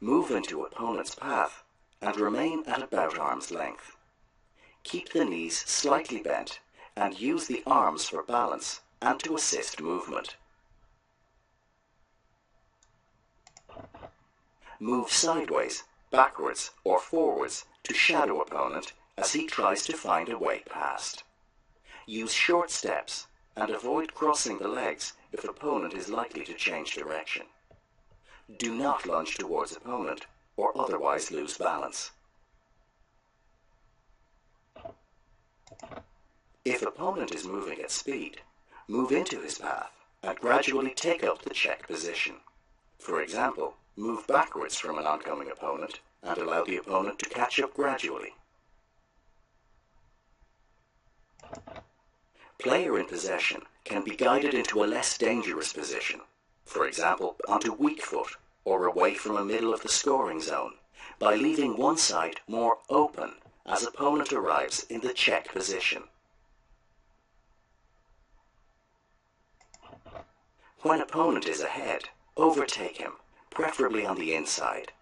Move into opponent's path and remain at about arm's length. Keep the knees slightly bent and use the arms for balance and to assist movement. Move sideways, backwards or forwards to shadow opponent as he tries to find a way past. Use short steps and avoid crossing the legs if opponent is likely to change direction. Do not lunge towards opponent or otherwise lose balance. If opponent is moving at speed, move into his path and gradually take up the check position. For example, move backwards from an oncoming opponent and allow the opponent to catch up gradually. Player in possession can be guided into a less dangerous position, for example onto weak foot or away from the middle of the scoring zone, by leaving one side more open as opponent arrives in the check position. When opponent is ahead, overtake him, preferably on the inside.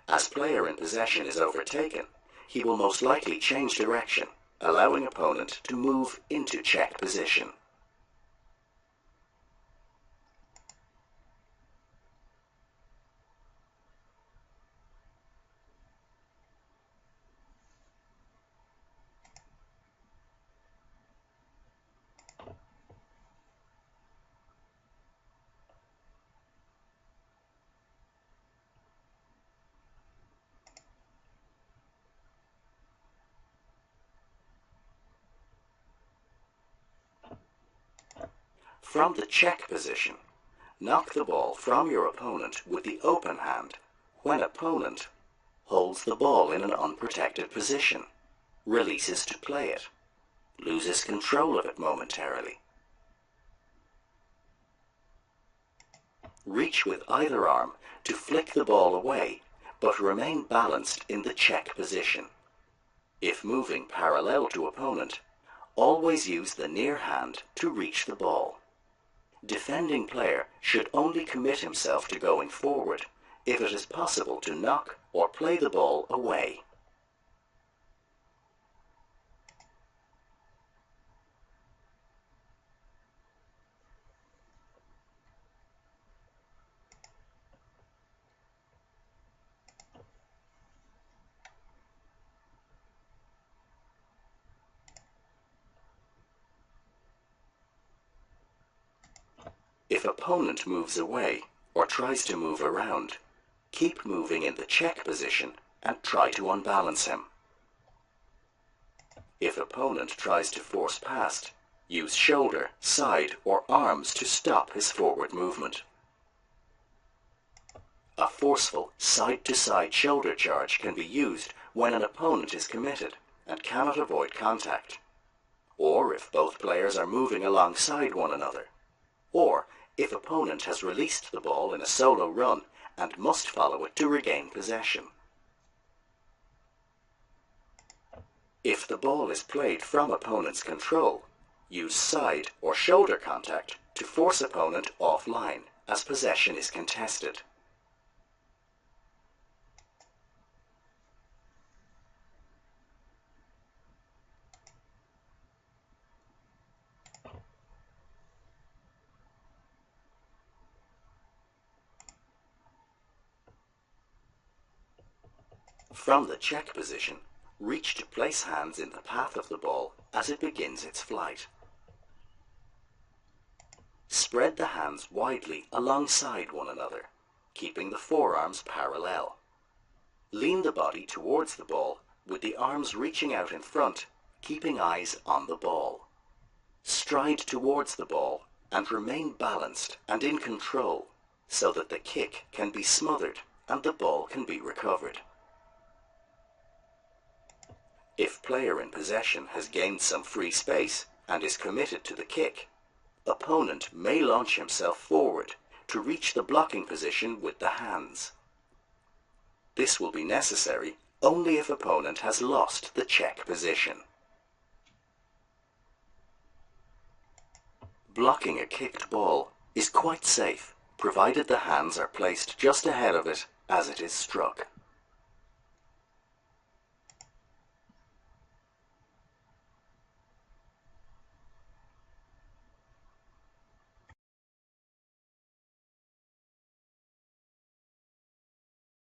As player in possession is overtaken, he will most likely change direction, allowing opponent to move into check position. From the check position, knock the ball from your opponent with the open hand when opponent holds the ball in an unprotected position, releases to play it, loses control of it momentarily. Reach with either arm to flick the ball away, but remain balanced in the check position. If moving parallel to opponent, always use the near hand to reach the ball. Defending player should only commit himself to going forward if it is possible to knock or play the ball away. If opponent moves away or tries to move around, keep moving in the check position and try to unbalance him. If opponent tries to force past, use shoulder, side or arms to stop his forward movement. A forceful side-to-side shoulder charge can be used when an opponent is committed and cannot avoid contact, or if both players are moving alongside one another, or if opponent has released the ball in a solo run and must follow it to regain possession. If the ball is played from opponent's control, use side or shoulder contact to force opponent offline as possession is contested. From the check position, reach to place hands in the path of the ball as it begins its flight. Spread the hands widely alongside one another, keeping the forearms parallel. Lean the body towards the ball with the arms reaching out in front, keeping eyes on the ball. Stride towards the ball and remain balanced and in control so that the kick can be smothered and the ball can be recovered. If player in possession has gained some free space and is committed to the kick, opponent may launch himself forward to reach the blocking position with the hands. This will be necessary only if opponent has lost the check position. Blocking a kicked ball is quite safe, provided the hands are placed just ahead of it as it is struck.